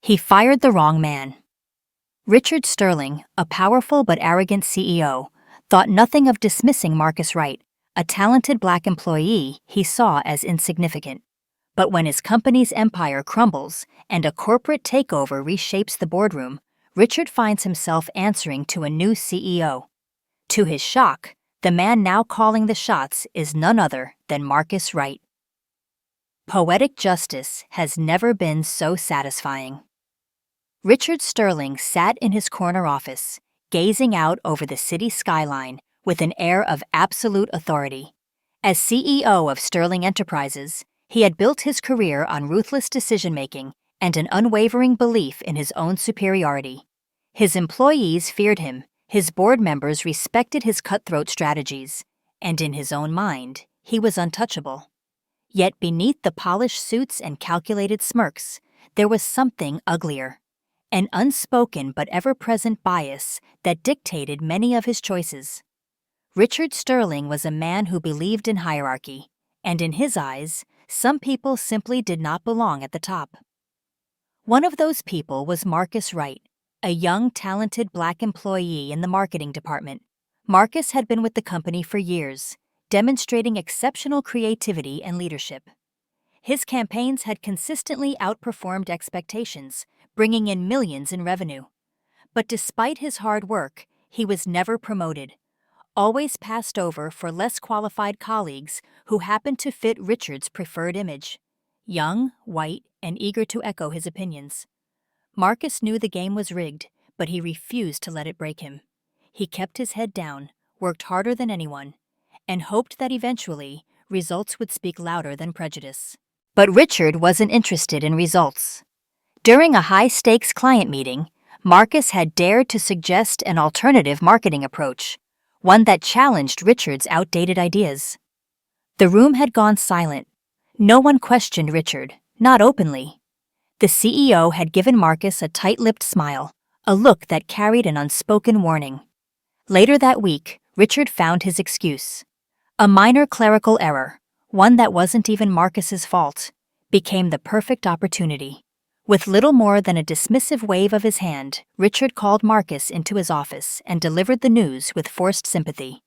He fired the wrong man. Richard Sterling, a powerful but arrogant CEO, thought nothing of dismissing Marcus Wright, a talented black employee he saw as insignificant. But when his company's empire crumbles and a corporate takeover reshapes the boardroom, Richard finds himself answering to a new CEO. To his shock, the man now calling the shots is none other than Marcus Wright. Poetic justice has never been so satisfying. Richard Sterling sat in his corner office, gazing out over the city skyline with an air of absolute authority. As CEO of Sterling Enterprises, he had built his career on ruthless decision-making and an unwavering belief in his own superiority. His employees feared him, his board members respected his cutthroat strategies, and in his own mind, he was untouchable. Yet beneath the polished suits and calculated smirks, there was something uglier. An unspoken but ever-present bias that dictated many of his choices. Richard Sterling was a man who believed in hierarchy, and in his eyes, some people simply did not belong at the top. One of those people was Marcus Wright, a young, talented black employee in the marketing department. Marcus had been with the company for years, demonstrating exceptional creativity and leadership. His campaigns had consistently outperformed expectations, bringing in millions in revenue. But despite his hard work, he was never promoted, always passed over for less qualified colleagues who happened to fit Richard's preferred image: young, white, and eager to echo his opinions. Marcus knew the game was rigged, but he refused to let it break him. He kept his head down, worked harder than anyone, and hoped that eventually results would speak louder than prejudice. But Richard wasn't interested in results. During a high-stakes client meeting, Marcus had dared to suggest an alternative marketing approach, one that challenged Richard's outdated ideas. The room had gone silent. No one questioned Richard, not openly. The CEO had given Marcus a tight-lipped smile, a look that carried an unspoken warning. Later that week, Richard found his excuse. A minor clerical error, one that wasn't even Marcus's fault, became the perfect opportunity. With little more than a dismissive wave of his hand, Richard called Marcus into his office and delivered the news with forced sympathy.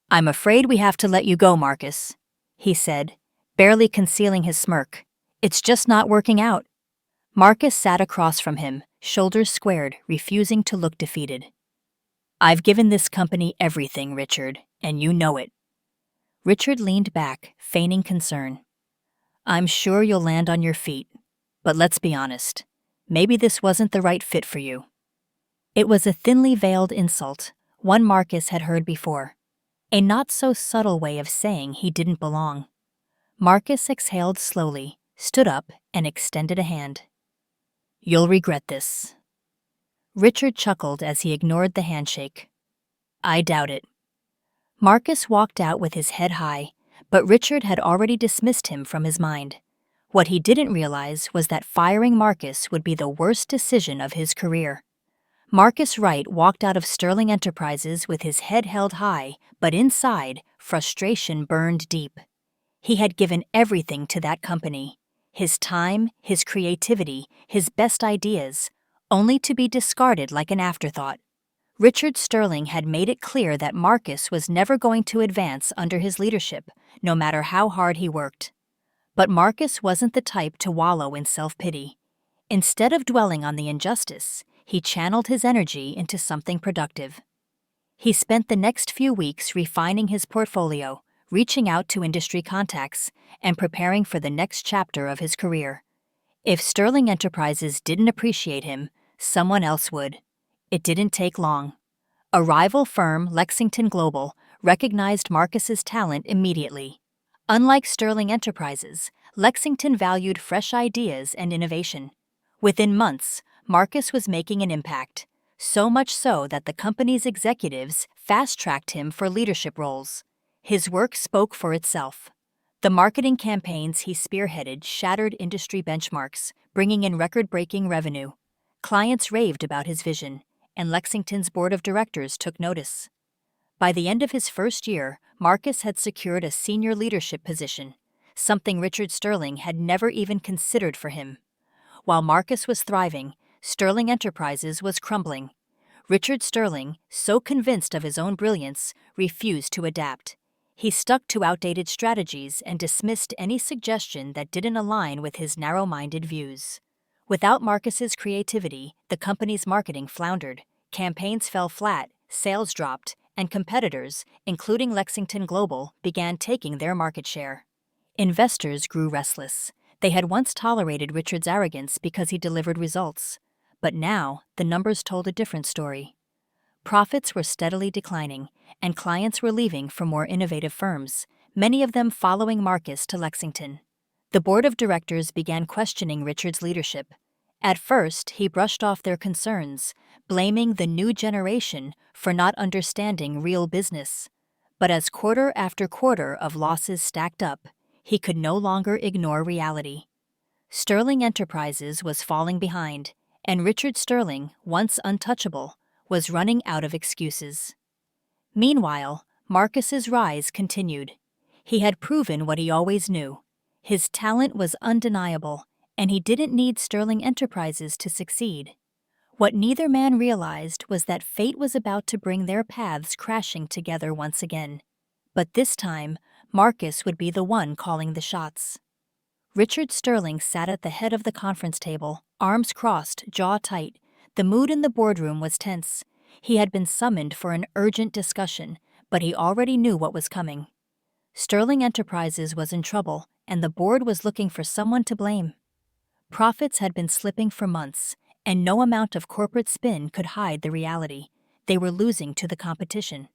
"I'm afraid we have to let you go, Marcus," he said, barely concealing his smirk. "It's just not working out." Marcus sat across from him, shoulders squared, refusing to look defeated. "I've given this company everything, Richard, and you know it." Richard leaned back, feigning concern. "I'm sure you'll land on your feet. But let's be honest, maybe this wasn't the right fit for you." It was a thinly veiled insult, one Marcus had heard before. A not-so-subtle way of saying he didn't belong. Marcus exhaled slowly, stood up, and extended a hand. "You'll regret this." Richard chuckled as he ignored the handshake. "I doubt it." Marcus walked out with his head high, but Richard had already dismissed him from his mind. What he didn't realize was that firing Marcus would be the worst decision of his career. Marcus Wright walked out of Sterling Enterprises with his head held high, but inside, frustration burned deep. He had given everything to that company: his time, his creativity, his best ideas, only to be discarded like an afterthought. Richard Sterling had made it clear that Marcus was never going to advance under his leadership, no matter how hard he worked. But Marcus wasn't the type to wallow in self-pity. Instead of dwelling on the injustice, he channeled his energy into something productive. He spent the next few weeks refining his portfolio, reaching out to industry contacts, and preparing for the next chapter of his career. If Sterling Enterprises didn't appreciate him, someone else would. It didn't take long. A rival firm, Lexington Global, recognized Marcus's talent immediately. Unlike Sterling Enterprises, Lexington valued fresh ideas and innovation. Within months, Marcus was making an impact, so much so that the company's executives fast-tracked him for leadership roles. His work spoke for itself. The marketing campaigns he spearheaded shattered industry benchmarks, bringing in record-breaking revenue. Clients raved about his vision, and Lexington's board of directors took notice. By the end of his first year, Marcus had secured a senior leadership position, something Richard Sterling had never even considered for him. While Marcus was thriving, Sterling Enterprises was crumbling. Richard Sterling, so convinced of his own brilliance, refused to adapt. He stuck to outdated strategies and dismissed any suggestion that didn't align with his narrow-minded views. Without Marcus's creativity, the company's marketing floundered. Campaigns fell flat, sales dropped, and competitors, including Lexington Global, began taking their market share. Investors grew restless. They had once tolerated Richard's arrogance because he delivered results. But now, the numbers told a different story. Profits were steadily declining, and clients were leaving for more innovative firms, many of them following Marcus to Lexington. The board of directors began questioning Richard's leadership. At first, he brushed off their concerns, blaming the new generation for not understanding real business. But as quarter after quarter of losses stacked up, he could no longer ignore reality. Sterling Enterprises was falling behind, and Richard Sterling, once untouchable, was running out of excuses. Meanwhile, Marcus's rise continued. He had proven what he always knew. His talent was undeniable, and he didn't need Sterling Enterprises to succeed. What neither man realized was that fate was about to bring their paths crashing together once again. But this time, Marcus would be the one calling the shots. Richard Sterling sat at the head of the conference table, arms crossed, jaw tight. The mood in the boardroom was tense. He had been summoned for an urgent discussion, but he already knew what was coming. Sterling Enterprises was in trouble, and the board was looking for someone to blame. Profits had been slipping for months, and no amount of corporate spin could hide the reality. They were losing to the competition.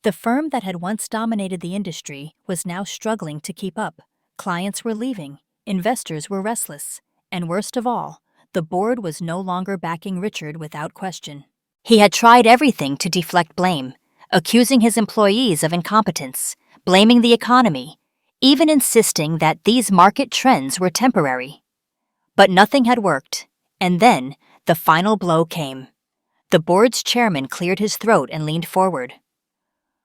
The firm that had once dominated the industry was now struggling to keep up. Clients were leaving, investors were restless, and worst of all, the board was no longer backing Richard without question. He had tried everything to deflect blame, accusing his employees of incompetence, blaming the economy, even insisting that these market trends were temporary. But nothing had worked, and then the final blow came. The board's chairman cleared his throat and leaned forward.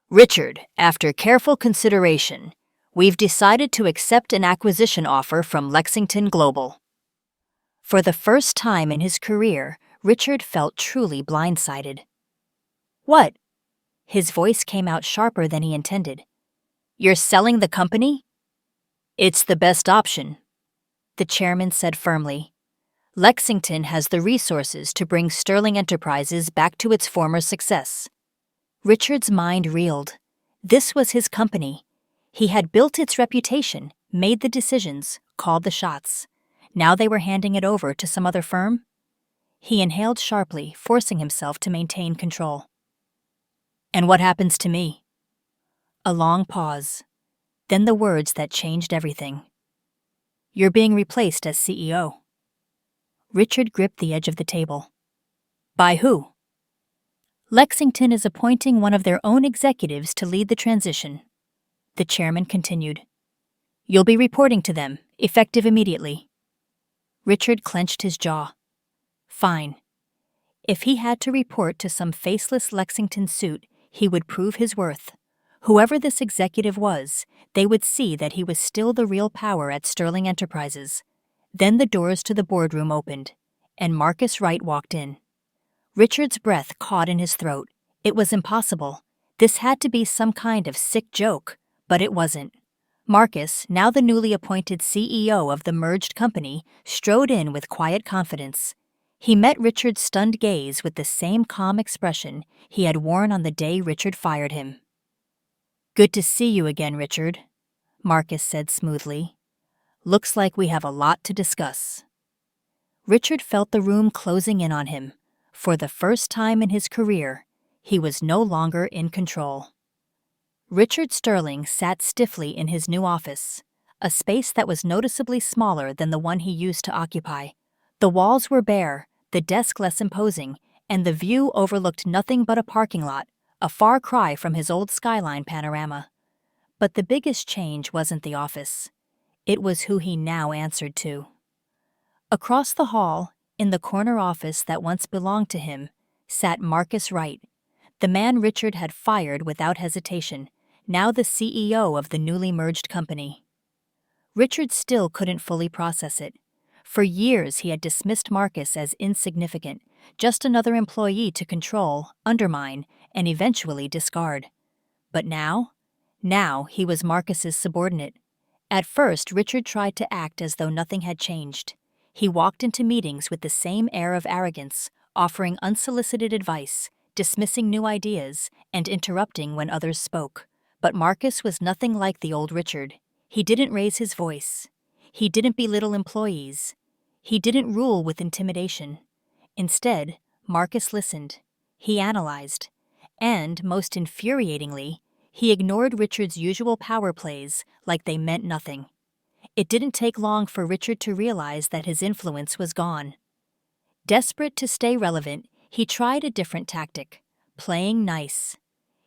"Richard, after careful consideration, we've decided to accept an acquisition offer from Lexington Global." For the first time in his career, Richard felt truly blindsided. "What?" His voice came out sharper than he intended. "You're selling the company?" "It's the best option," the chairman said firmly. "Lexington has the resources to bring Sterling Enterprises back to its former success." Richard's mind reeled. This was his company. He had built its reputation, made the decisions, called the shots. Now they were handing it over to some other firm? He inhaled sharply, forcing himself to maintain control. "And what happens to me?" A long pause. Then the words that changed everything. "You're being replaced as CEO." Richard gripped the edge of the table. "By who?" "Lexington is appointing one of their own executives to lead the transition." The chairman continued. "You'll be reporting to them, effective immediately." Richard clenched his jaw. Fine. If he had to report to some faceless Lexington suit, he would prove his worth. Whoever this executive was, they would see that he was still the real power at Sterling Enterprises. Then the doors to the boardroom opened, and Marcus Wright walked in. Richard's breath caught in his throat. It was impossible. This had to be some kind of sick joke, but it wasn't. Marcus, now the newly appointed CEO of the merged company, strode in with quiet confidence. He met Richard's stunned gaze with the same calm expression he had worn on the day Richard fired him. "Good to see you again, Richard," Marcus said smoothly. "Looks like we have a lot to discuss." Richard felt the room closing in on him. For the first time in his career, he was no longer in control. Richard Sterling sat stiffly in his new office, a space that was noticeably smaller than the one he used to occupy. The walls were bare, the desk less imposing, and the view overlooked nothing but a parking lot, a far cry from his old skyline panorama. But the biggest change wasn't the office. It was who he now answered to. Across the hall, in the corner office that once belonged to him, sat Marcus Wright, the man Richard had fired without hesitation, now the CEO of the newly merged company. Richard still couldn't fully process it. For years, he had dismissed Marcus as insignificant, just another employee to control, undermine, and eventually discard. But now he was Marcus's subordinate. At first, Richard tried to act as though nothing had changed. He walked into meetings with the same air of arrogance, offering unsolicited advice, dismissing new ideas, and interrupting when others spoke. But Marcus was nothing like the old Richard. He didn't raise his voice. He didn't belittle employees. He didn't rule with intimidation. Instead, Marcus listened. He analyzed. And, most infuriatingly, he ignored Richard's usual power plays like they meant nothing. It didn't take long for Richard to realize that his influence was gone. Desperate to stay relevant, he tried a different tactic, playing nice.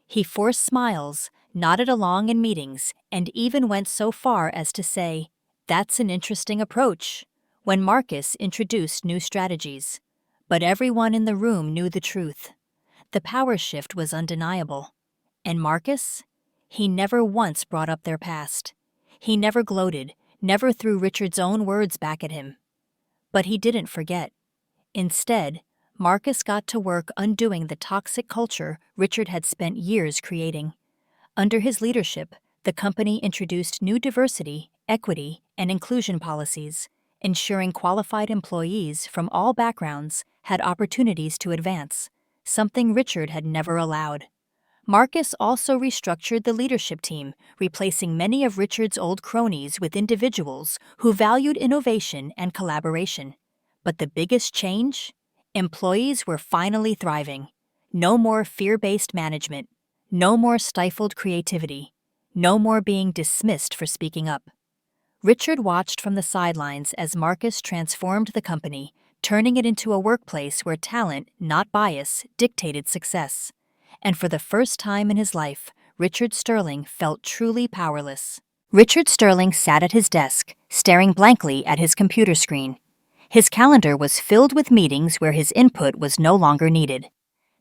He forced smiles, nodded along in meetings, and even went so far as to say, "That's an interesting approach," when Marcus introduced new strategies. But everyone in the room knew the truth. The power shift was undeniable. And Marcus? He never once brought up their past. He never gloated, never threw Richard's own words back at him. But he didn't forget. Instead, Marcus got to work undoing the toxic culture Richard had spent years creating. Under his leadership, the company introduced new diversity, equity, and inclusion policies, ensuring qualified employees from all backgrounds had opportunities to advance, something Richard had never allowed. Marcus also restructured the leadership team, replacing many of Richard's old cronies with individuals who valued innovation and collaboration. But the biggest change? Employees were finally thriving. No more fear-based management. No more stifled creativity. No more being dismissed for speaking up. Richard watched from the sidelines as Marcus transformed the company, turning it into a workplace where talent, not bias, dictated success. And for the first time in his life, Richard Sterling felt truly powerless. Richard Sterling sat at his desk, staring blankly at his computer screen. His calendar was filled with meetings where his input was no longer needed.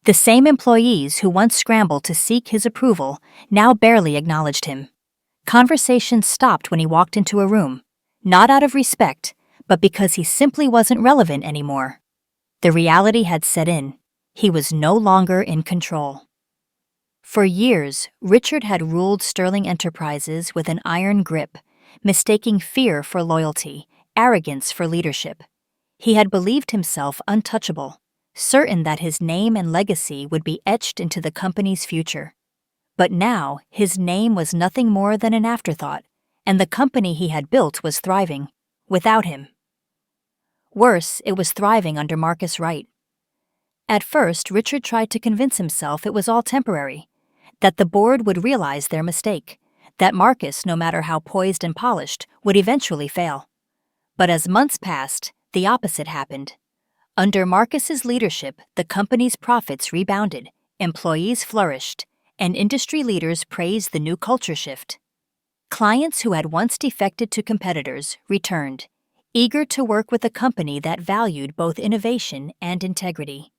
The same employees who once scrambled to seek his approval now barely acknowledged him. Conversations stopped when he walked into a room, not out of respect, but because he simply wasn't relevant anymore. The reality had set in. He was no longer in control. For years, Richard had ruled Sterling Enterprises with an iron grip, mistaking fear for loyalty, arrogance for leadership. He had believed himself untouchable, certain that his name and legacy would be etched into the company's future. But now, his name was nothing more than an afterthought, and the company he had built was thriving, without him. Worse, it was thriving under Marcus Wright. At first, Richard tried to convince himself it was all temporary, that the board would realize their mistake, that Marcus, no matter how poised and polished, would eventually fail. But as months passed, the opposite happened. Under Marcus's leadership, the company's profits rebounded, employees flourished, and industry leaders praised the new culture shift. Clients who had once defected to competitors returned, eager to work with a company that valued both innovation and integrity.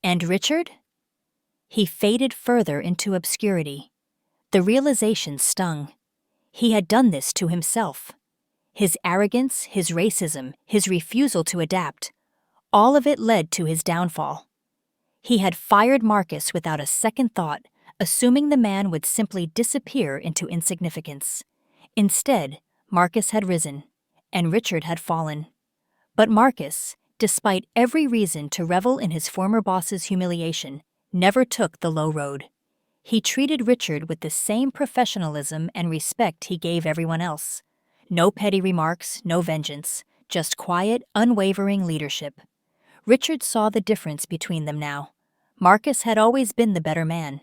And Richard? He faded further into obscurity. The realization stung. He had done this to himself. His arrogance, his racism, his refusal to adapt, all of it led to his downfall. He had fired Marcus without a second thought, assuming the man would simply disappear into insignificance. Instead, Marcus had risen, and Richard had fallen. But Marcus, despite every reason to revel in his former boss's humiliation, never took the low road. He treated Richard with the same professionalism and respect he gave everyone else. No petty remarks, no vengeance, just quiet, unwavering leadership. Richard saw the difference between them now. Marcus had always been the better man,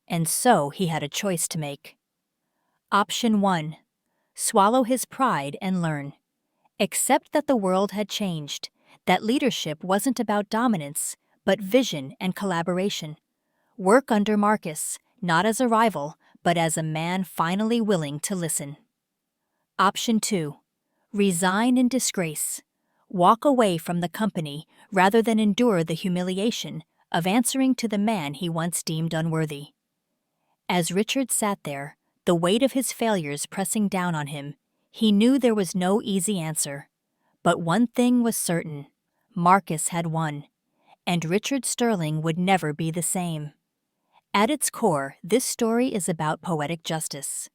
and so he had a choice to make. Option 1. Swallow his pride and learn. Accept that the world had changed, that leadership wasn't about dominance, but vision and collaboration. Work under Marcus, not as a rival, but as a man finally willing to listen. Option 2. Resign in disgrace. Walk away from the company rather than endure the humiliation of answering to the man he once deemed unworthy. As Richard sat there, the weight of his failures pressing down on him, he knew there was no easy answer. But one thing was certain: Marcus had won, and Richard Sterling would never be the same. At its core, this story is about poetic justice.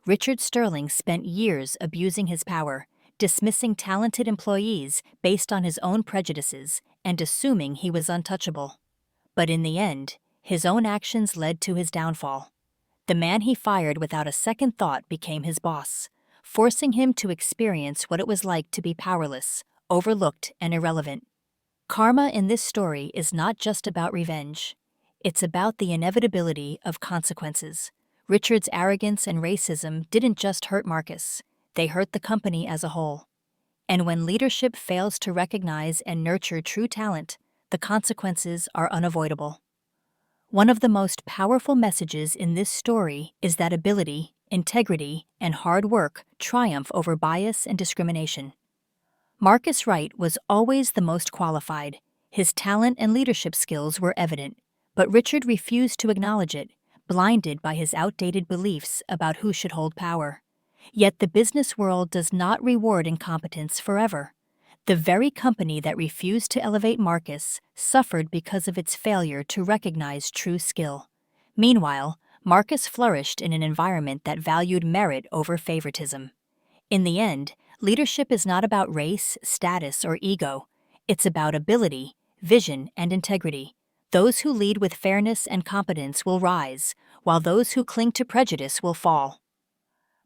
Richard Sterling spent years abusing his power, dismissing talented employees based on his own prejudices and assuming he was untouchable. But in the end, his own actions led to his downfall. The man he fired without a second thought became his boss, forcing him to experience what it was like to be powerless, overlooked, and irrelevant. Karma in this story is not just about revenge. It's about the inevitability of consequences. Richard's arrogance and racism didn't just hurt Marcus, they hurt the company as a whole. And when leadership fails to recognize and nurture true talent, the consequences are unavoidable. One of the most powerful messages in this story is that ability, integrity, and hard work triumph over bias and discrimination. Marcus Wright was always the most qualified. His talent and leadership skills were evident, but Richard refused to acknowledge it, blinded by his outdated beliefs about who should hold power. Yet the business world does not reward incompetence forever. The very company that refused to elevate Marcus suffered because of its failure to recognize true skill. Meanwhile, Marcus flourished in an environment that valued merit over favoritism. In the end, leadership is not about race, status, or ego. It's about ability, vision, and integrity. Those who lead with fairness and competence will rise, while those who cling to prejudice will fall.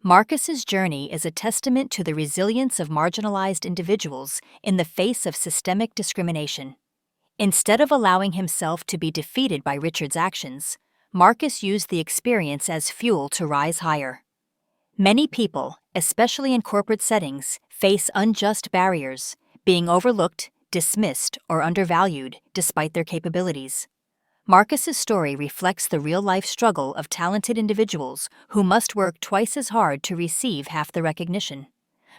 Marcus's journey is a testament to the resilience of marginalized individuals in the face of systemic discrimination. Instead of allowing himself to be defeated by Richard's actions, Marcus used the experience as fuel to rise higher. Many people, especially in corporate settings, face unjust barriers, being overlooked, dismissed, or undervalued despite their capabilities. Marcus's story reflects the real-life struggle of talented individuals who must work twice as hard to receive half the recognition.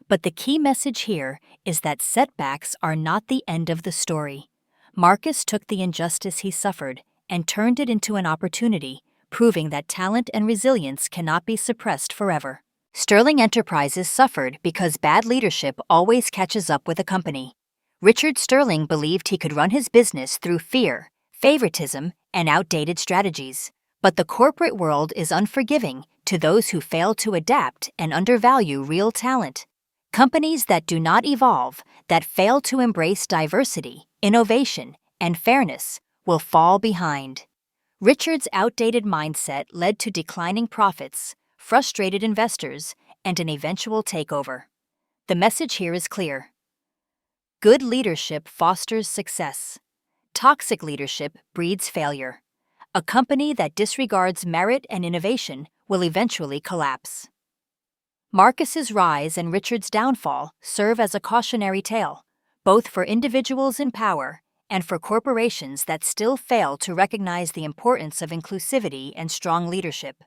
But the key message here is that setbacks are not the end of the story. Marcus took the injustice he suffered and turned it into an opportunity, proving that talent and resilience cannot be suppressed forever. Sterling Enterprises suffered because bad leadership always catches up with a company. Richard Sterling believed he could run his business through fear, favoritism, and outdated strategies. But the corporate world is unforgiving to those who fail to adapt and undervalue real talent. Companies that do not evolve, that fail to embrace diversity, innovation, and fairness, will fall behind. Richard's outdated mindset led to declining profits, frustrated investors, and an eventual takeover. The message here is clear. Good leadership fosters success. Toxic leadership breeds failure. A company that disregards merit and innovation will eventually collapse. Marcus's rise and Richard's downfall serve as a cautionary tale, both for individuals in power and for corporations that still fail to recognize the importance of inclusivity and strong leadership.